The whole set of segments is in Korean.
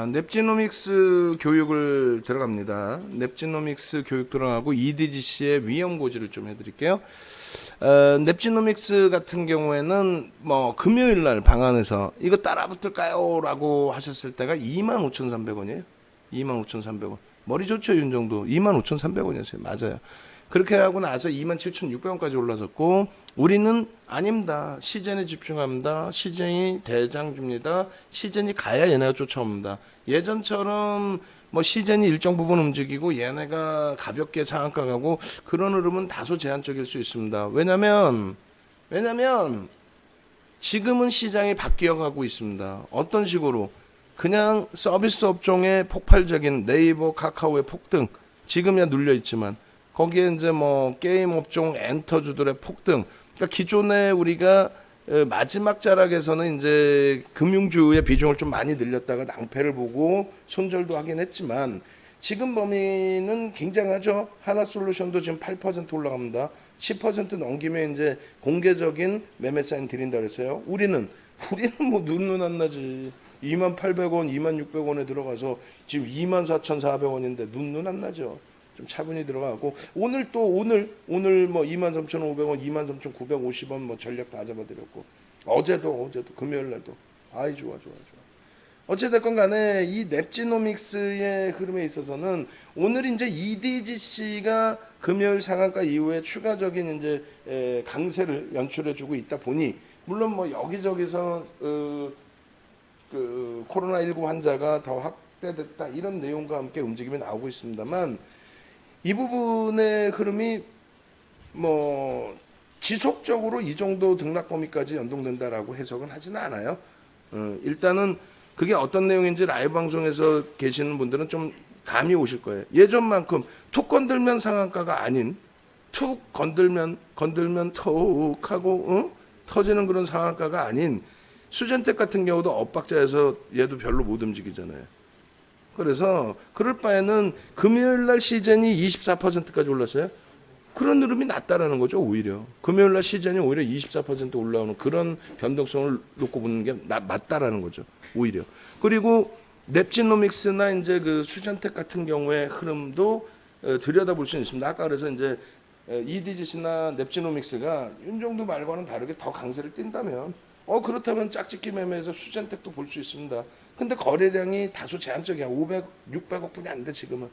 자, 넵지노믹스 교육을 들어갑니다. 넵지노믹스 교육 들어가고 EDGC의 위험 고지를 좀 해드릴게요. 넵지노믹스 같은 경우에는 뭐 금요일 날 방안에서 이거 따라 붙을까요? 라고 하셨을 때가 25,300원이에요. 25,300원. 머리 좋죠, 윤정도. 25,300원이었어요. 맞아요. 그렇게 하고 나서 27,600원까지 올라섰고, 우리는 아닙니다. 시즌에 집중합니다. 시즌이 대장주입니다. 시즌이 가야 얘네가 쫓아옵니다. 예전처럼 뭐 시즌이 일정 부분 움직이고 얘네가 가볍게 상한가 가고 그런 흐름은 다소 제한적일 수 있습니다. 왜냐면 지금은 시장이 바뀌어 가고 있습니다. 어떤 식으로? 그냥 서비스 업종의 폭발적인 네이버, 카카오의 폭등, 지금이야 눌려 있지만 거기에 이제 뭐 게임 업종 엔터주들의 폭등. 그러니까 기존에 우리가 마지막 자락에서는 이제 금융주의 비중을 좀 많이 늘렸다가 낭패를 보고 손절도 하긴 했지만 지금 범위는 굉장하죠. 하나솔루션도 지금 8% 올라갑니다. 10% 넘기면 이제 공개적인 매매 사인 드린다 그랬어요. 우리는 뭐 눈 안 나지. 28,000원, 26,000원에 들어가서 지금 24,400원인데 눈 안 나죠. 좀 차분히 들어가고 오늘 뭐 23,500원, 23,950원 뭐 전략 다 잡아드렸고 어제도 금요일 날도 아이 좋아. 어찌됐건 간에 이 넵지노믹스의 흐름에 있어서는 오늘 이제 EDGC가 금요일 상한가 이후에 추가적인 이제 강세를 연출해주고 있다 보니 물론 뭐 여기저기서 그 코로나19 환자가 더 확대됐다 이런 내용과 함께 움직임이 나오고 있습니다만 이 부분의 흐름이 뭐 지속적으로 이 정도 등락 범위까지 연동된다라고 해석은 하지는 않아요. 일단은 그게 어떤 내용인지 라이브 방송에서 계시는 분들은 좀 감이 오실 거예요. 예전만큼 툭 건들면 상한가가 아닌 툭 건들면 톡 하고 터지는 그런 상한가가 아닌 수젠텍 같은 경우도 엇박자에서 얘도 별로 못 움직이잖아요. 그래서 그럴 바에는 금요일 날 시즌이 24%까지 올랐어요. 그런 흐름이 낫다라는 거죠, 오히려. 금요일 날 시즌이 오히려 24% 올라오는 그런 변동성을 놓고 보는 게 맞다라는 거죠, 오히려. 그리고 넵지노믹스나 이제 그 수젠텍 같은 경우의 흐름도 들여다볼 수 있습니다. 아까 그래서 이제 EDGC나 넵지노믹스가 윤정도 말과는 다르게 더 강세를 띈다면 그렇다면 짝짓기 매매에서 수젠텍도 볼 수 있습니다. 근데 거래량이 다소 제한적이야. 500, 600억 분이 안 돼, 지금은.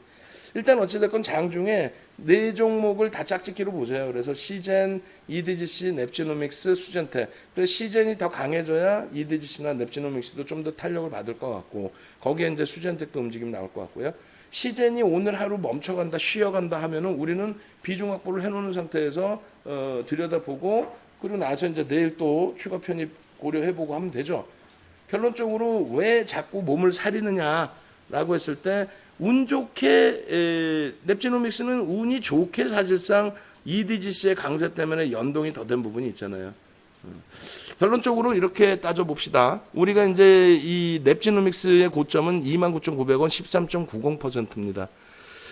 일단 어찌됐건 장중에 네 종목을 다 짝짓기로 보세요. 그래서 시젠, EDGC, 넵지노믹스, 수젠텍. 그래서 시젠이 더 강해져야 EDGC나 넵지노믹스도 좀 더 탄력을 받을 것 같고, 거기에 이제 수젠텍도 움직임 나올 것 같고요. 시젠이 오늘 하루 멈춰간다, 쉬어간다 하면은 우리는 비중 확보를 해놓는 상태에서 들여다보고, 그리고 나서 이제 내일 또 추가 편입 고려해보고 하면 되죠. 결론적으로 왜 자꾸 몸을 사리느냐라고 했을 때 운 좋게 넵지노믹스는 운이 좋게 사실상 EDGC의 강세 때문에 연동이 더 된 부분이 있잖아요. 결론적으로 이렇게 따져봅시다. 우리가 이제 이 넵지노믹스의 고점은 29,900원 13.90%입니다.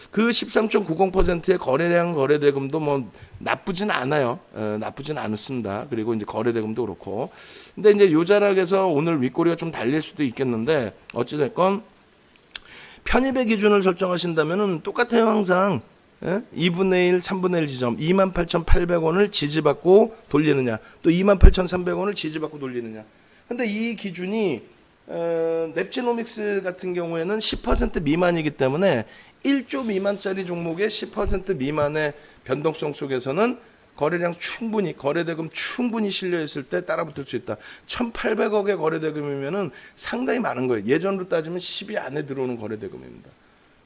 그 13.90%의 거래량 거래대금도 뭐 나쁘진 않아요. 나쁘진 않습니다. 그리고 이제 거래대금도 그렇고. 근데 이제 요 자락에서 오늘 윗꼬리가 좀 달릴 수도 있겠는데 어찌됐건 편입의 기준을 설정하신다면은 똑같아요, 항상. 2분의 1, 3분의 1 지점 28,800원을 지지받고 돌리느냐, 또 28,300원을 지지받고 돌리느냐. 근데 이 기준이 넵지노믹스 같은 경우에는 10% 미만이기 때문에 1조 미만짜리 종목의 10% 미만의 변동성 속에서는 거래량 충분히, 거래대금 충분히 실려있을 때 따라붙을 수 있다. 1,800억의 거래대금이면은 상당히 많은 거예요. 예전으로 따지면 10위 안에 들어오는 거래대금입니다.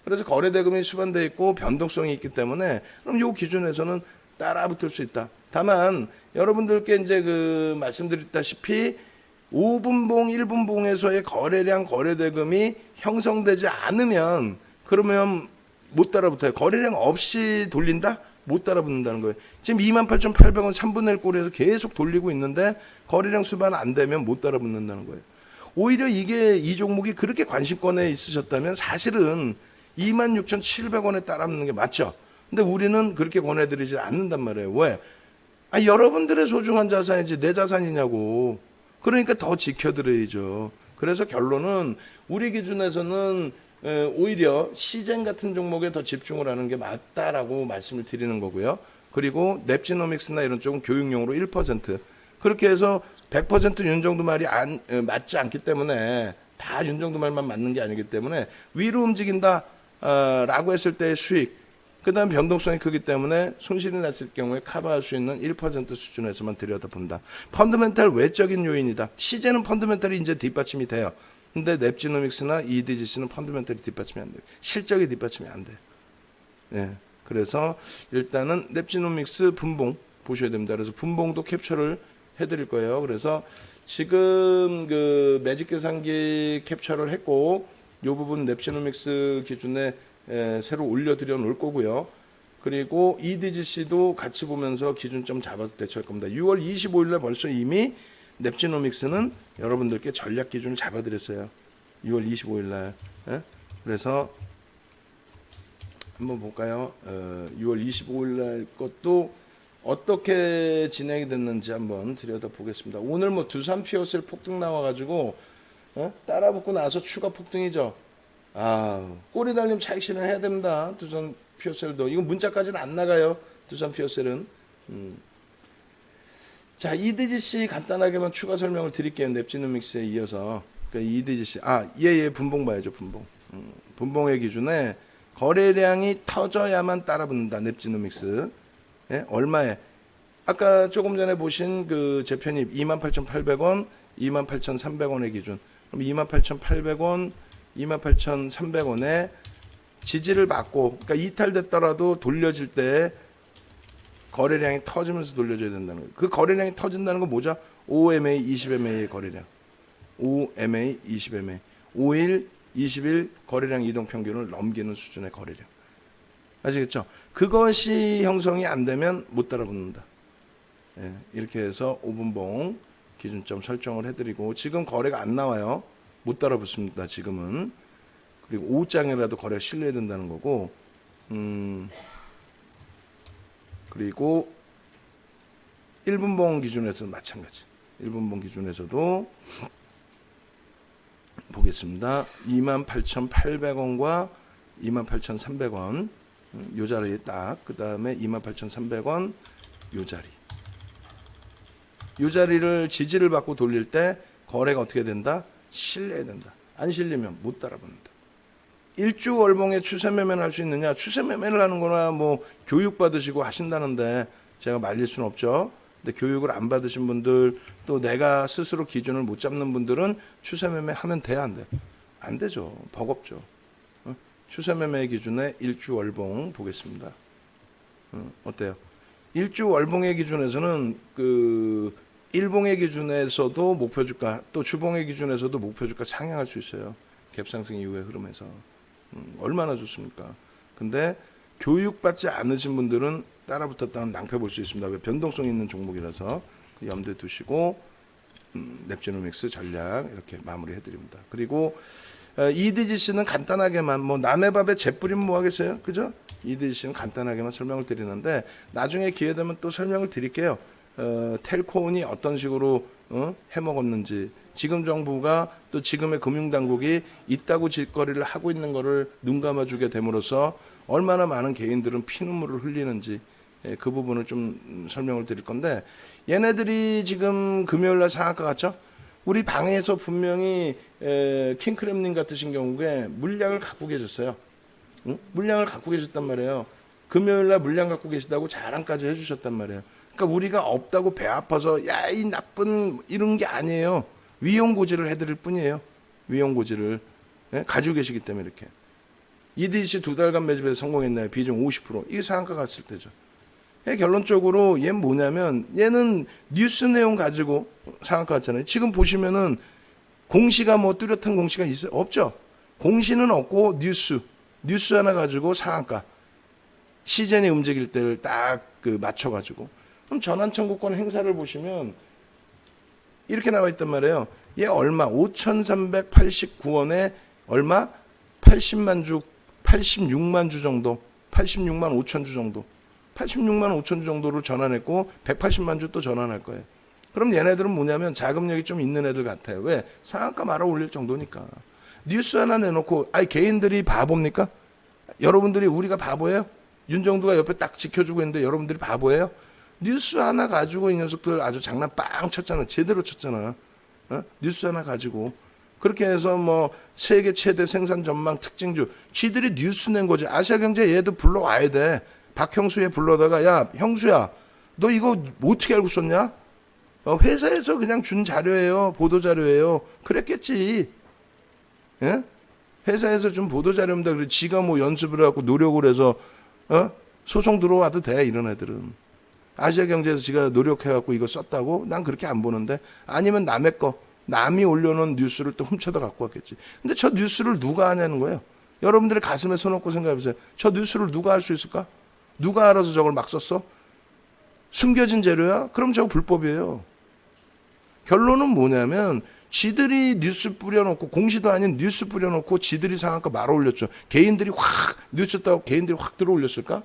그래서 거래대금이 수반되어 있고 변동성이 있기 때문에 그럼 이 기준에서는 따라붙을 수 있다. 다만 여러분들께 이제 그 말씀드렸다시피 5분봉, 1분봉에서의 거래량, 거래대금이 형성되지 않으면 그러면 못 따라붙어요. 거래량 없이 돌린다? 못 따라붙는다는 거예요. 지금 28,800원 3분의 1 꼴에서 계속 돌리고 있는데 거래량 수반 안 되면 못 따라붙는다는 거예요. 오히려 이 종목이 그렇게 관심권에 있으셨다면 사실은 26,700원에 따라붙는 게 맞죠. 근데 우리는 그렇게 권해드리지 않는단 말이에요. 왜? 여러분들의 소중한 자산이지 내 자산이냐고. 그러니까 더 지켜드려야죠. 그래서 결론은 우리 기준에서는 오히려 시젠 같은 종목에 더 집중을 하는 게 맞다라고 말씀을 드리는 거고요. 그리고 넵지노믹스나 이런 쪽은 교육용으로 1%. 그렇게 해서 100% 윤정도 말이 맞지 않기 때문에 다 윤정도 말만 맞는 게 아니기 때문에 위로 움직인다 라고 했을 때의 수익, 그 다음 변동성이 크기 때문에 손실이 났을 경우에 커버할 수 있는 1% 수준에서만 들여다본다. 펀더멘탈 외적인 요인이다. 시제는 펀더멘탈이 이제 뒷받침이 돼요. 근데 넵지노믹스나 EDGC는 펀더멘탈이 뒷받침이 안 돼요. 실적이 뒷받침이 안 돼요. 예. 그래서 일단은 넵지노믹스 분봉 보셔야 됩니다. 그래서 분봉도 캡처를 해드릴 거예요. 그래서 지금 그 매직 계산기 캡처를 했고 이 부분 넵지노믹스 기준에 새로 올려드려 놓을 거고요. 그리고 EDGC도 같이 보면서 기준점 잡아서 대처할 겁니다. 6월 25일 날 벌써 이미 넵지노믹스는 여러분들께 전략 기준을 잡아드렸어요. 6월 25일 날. 그래서 한번 볼까요? 6월 25일 날 것도 어떻게 진행이 됐는지 한번 들여다보겠습니다. 오늘 뭐 두산 피어셀 폭등 나와가지고 따라붙고 나서 추가 폭등이죠. 꼬리 달림 차익 실현해야 됩니다. 두산 피어셀도. 이건 문자까지는 안 나가요. 두산 피어셀은. 자, EDGC 간단하게만 추가 설명을 드릴게요. 넵지노믹스에 이어서. 그러니까 EDGC. 분봉 봐야죠. 분봉. 분봉의 기준에 거래량이 터져야만 따라붙는다. 넵지노믹스. 예? 얼마에? 아까 조금 전에 보신 그 재편입 28,800원, 28,300원의 기준. 그럼 28,800원, 28,300원에 지지를 받고, 그러니까 이탈됐더라도 돌려질 때 거래량이 터지면서 돌려줘야 된다는 거예요. 그 거래량이 터진다는 건 뭐죠? 5MA, 20MA의 거래량. 5MA, 20MA. 5일, 20일 거래량 이동 평균을 넘기는 수준의 거래량. 아시겠죠? 그것이 형성이 안 되면 못 따라붙는다. 예, 이렇게 해서 5분봉 기준점 설정을 해드리고, 지금 거래가 안 나와요. 못 따라붙습니다. 지금은. 그리고 5장이라도 거래가 실려야 된다는 거고, 그리고 1분봉 기준에서도 마찬가지. 1분봉 기준에서도 보겠습니다. 28,800원과 28,300원 요 자리에 딱, 그 다음에 28,300원 요 자리. 요 자리를 지지를 받고 돌릴 때 거래가 어떻게 된다? 실려야 된다. 안 실리면 못 따라붙는다. 일주 월봉에 추세 매매를 할 수 있느냐? 추세 매매를 하는 거나 뭐 교육 받으시고 하신다는데 제가 말릴 수는 없죠. 근데 교육을 안 받으신 분들, 또 내가 스스로 기준을 못 잡는 분들은 추세 매매 하면 돼야 안 돼? 안 되죠. 버겁죠. 추세 매매 기준에 일주 월봉 보겠습니다. 어때요? 일주 월봉의 기준에서는 그 일봉의 기준에서도 목표주가, 또 주봉의 기준에서도 목표주가 상향할 수 있어요. 갭상승 이후의 흐름에서. 얼마나 좋습니까? 근데 교육받지 않으신 분들은 따라붙었다는 낭패 볼 수 있습니다. 왜? 변동성 있는 종목이라서 염두에 두시고 넵지노믹스 전략 이렇게 마무리해 드립니다. 그리고 EDGC는 간단하게만, 뭐 남의 밥에 재 뿌리면 뭐 하겠어요? 그죠? EDGC는 간단하게만 설명을 드리는데 나중에 기회 되면 또 설명을 드릴게요. 텔코온이 어떤 식으로 해먹었는지, 지금 정부가 또 지금의 금융당국이 있다고 짓거리를 하고 있는 거를 눈 감아주게 됨으로써 얼마나 많은 개인들은 피눈물을 흘리는지, 그 부분을 좀 설명을 드릴 건데, 얘네들이 지금 금요일날 상한가 갔죠? 우리 방에서 분명히 킹크랩님 같으신 경우에 물량을 갖고 계셨어요. 물량을 갖고 계셨단 말이에요. 금요일날 물량 갖고 계시다고 자랑까지 해주셨단 말이에요. 그러니까 우리가 없다고 배 아파서 야, 이 나쁜 이런 게 아니에요. 위험고지를 해드릴 뿐이에요. 위험고지를. 가지고 계시기 때문에 이렇게. EDC 2달간 매집에서 성공했나요? 비중 50%. 이게 상한가 갔을 때죠. 결론적으로 얘는 뭐냐면, 얘는 뉴스 내용 가지고 상한가 갔잖아요. 지금 보시면은 공시가 뭐 뚜렷한 공시가 있어요? 없죠. 공시는 없고 뉴스 하나 가지고 상한가. 시즌이 움직일 때를 딱 그 맞춰가지고. 그럼 전환청구권 행사를 보시면 이렇게 나와 있단 말이에요. 얘 얼마? 5,389원에 얼마? 86만 주 정도. 86만 5천 주 정도. 86만 5천 주 정도를 전환했고 180만 주 또 전환할 거예요. 그럼 얘네들은 뭐냐면 자금력이 좀 있는 애들 같아요. 왜? 상한가 말아 올릴 정도니까. 뉴스 하나 내놓고, 아니, 개인들이 바보입니까? 여러분들이 우리가 바보예요? 윤정두가 옆에 딱 지켜주고 있는데 여러분들이 바보예요? 뉴스 하나 가지고 이 녀석들 아주 장난 빵 쳤잖아. 제대로 쳤잖아. 어? 뉴스 하나 가지고. 그렇게 해서 뭐 세계 최대 생산 전망 특징주. 쥐들이 뉴스 낸 거지. 아시아경제 얘도 불러와야 돼. 박형수에 불러다가 야 형수야 너 이거 어떻게 알고 썼냐? 회사에서 그냥 준 자료예요. 보도 자료예요. 그랬겠지. 예? 회사에서 준 보도 자료입니다. 그래 지가 뭐 연습을 하고 노력을 해서 소송 들어와도 돼. 이런 애들은. 아시아경제에서 지가 노력해갖고 이거 썼다고? 난 그렇게 안 보는데. 아니면 남의 거. 남이 올려놓은 뉴스를 또 훔쳐다 갖고 왔겠지. 근데 저 뉴스를 누가 하냐는 거예요. 여러분들의 가슴에 손 얹고 생각해보세요. 저 뉴스를 누가 할 수 있을까? 누가 알아서 저걸 막 썼어? 숨겨진 재료야? 그럼 저거 불법이에요. 결론은 뭐냐면 지들이 뉴스 뿌려놓고 공시도 아닌 뉴스 뿌려놓고 지들이 상한가 말아 올렸죠. 개인들이 확 뉴스 따고 개인들이 확 들어 올렸을까?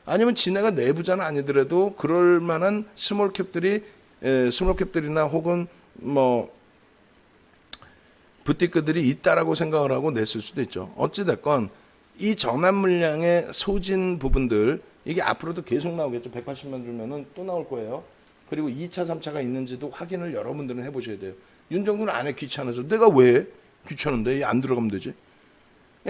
아니면 지네가 내부자는 아니더라도 그럴 만한 스몰캡들이나 혹은 뭐 부티크들이 있다라고 생각을 하고 냈을 수도 있죠. 어찌됐건 이 전환 물량의 소진 부분들 이게 앞으로도 계속 나오겠죠. 180만 주면은 또 나올 거예요. 그리고 2차, 3차가 있는지도 확인을 여러분들은 해보셔야 돼요. 윤정두는 안 해 귀찮아서. 내가 왜 귀찮은데 안 들어가면 되지.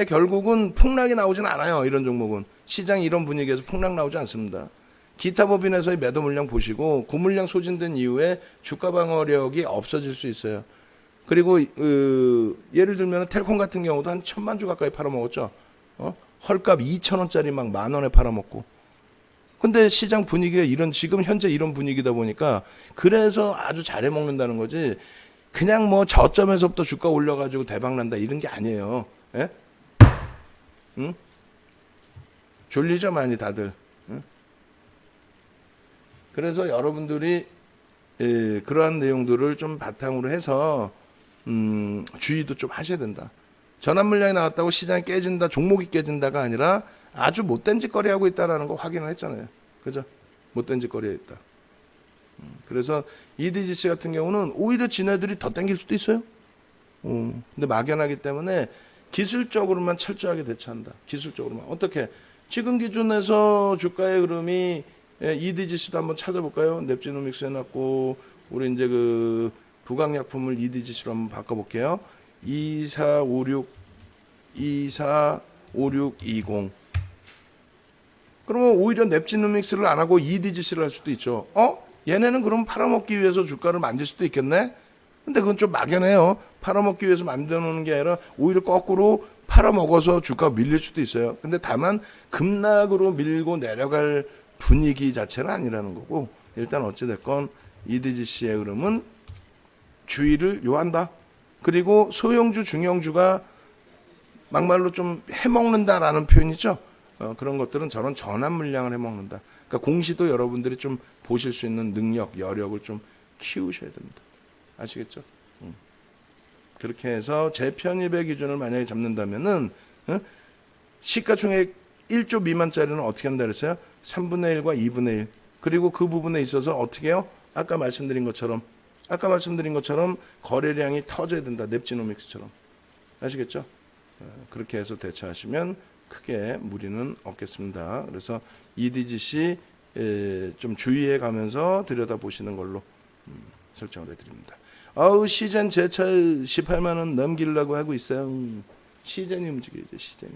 결국은 폭락이 나오진 않아요. 이런 종목은. 시장이 이런 분위기에서 폭락 나오지 않습니다. 기타 법인에서의 매도 물량 보시고 그 물량 소진된 이후에 주가 방어력이 없어질 수 있어요. 그리고 예를 들면 텔콤 같은 경우도 한 1,000만 주 가까이 팔아먹었죠. 헐값 2,000원짜리 막 10,000원에 팔아먹고. 근데 시장 분위기가 지금 현재 이런 분위기다 보니까 그래서 아주 잘해먹는다는 거지. 그냥 뭐 저점에서부터 주가 올려가지고 대박난다 이런 게 아니에요. 예? 응? 졸리죠 많이 다들. 응? 그래서 여러분들이 그러한 내용들을 좀 바탕으로 해서 주의도 좀 하셔야 된다. 전환 물량이 나왔다고 시장이 깨진다, 종목이 깨진다가 아니라 아주 못된 짓거리 하고 있다라는 거 확인을 했잖아요. 그죠? 못된 짓거리에 있다. 그래서 EDGC 같은 경우는 오히려 지네들이 더 땡길 수도 있어요. 근데 막연하기 때문에 기술적으로만 철저하게 대처한다. 기술적으로만. 어떻게? 지금 기준에서 주가의 흐름이 EDGC도 한번 찾아볼까요? 넵지노믹스 해놨고, 우리 이제 그 부강약품을 EDGC로 한번 바꿔볼게요. 245620. 그러면 오히려 넵지노믹스를 안 하고 EDGC를 할 수도 있죠. 얘네는 그럼 팔아먹기 위해서 주가를 만들 수도 있겠네? 근데 그건 좀 막연해요. 팔아먹기 위해서 만들어 놓는 게 아니라 오히려 거꾸로 팔아먹어서 주가가 밀릴 수도 있어요. 근데 다만 급락으로 밀고 내려갈 분위기 자체는 아니라는 거고, 일단 어찌됐건 EDGC의 흐름은 주의를 요한다. 그리고 소형주, 중형주가 막말로 좀 해먹는다라는 표현이죠. 그런 것들은 저런 전환 물량을 해먹는다. 그러니까 공시도 여러분들이 좀 보실 수 있는 능력, 여력을 좀 키우셔야 됩니다. 아시겠죠? 그렇게 해서 재편입의 기준을 만약에 잡는다면은 시가총액 1조 미만짜리는 어떻게 한다 그랬어요? 3분의 1과 2분의 1. 그리고 그 부분에 있어서 어떻게 해요? 아까 말씀드린 것처럼 거래량이 터져야 된다. 넵지노믹스처럼. 아시겠죠? 그렇게 해서 대처하시면 크게 무리는 없겠습니다. 그래서 EDGC 좀 주의해 가면서 들여다보시는 걸로 설정을 해드립니다. 시젠 제철 18만원 넘기려고 하고 있어요. 시젠이 움직여야죠. 시젠이.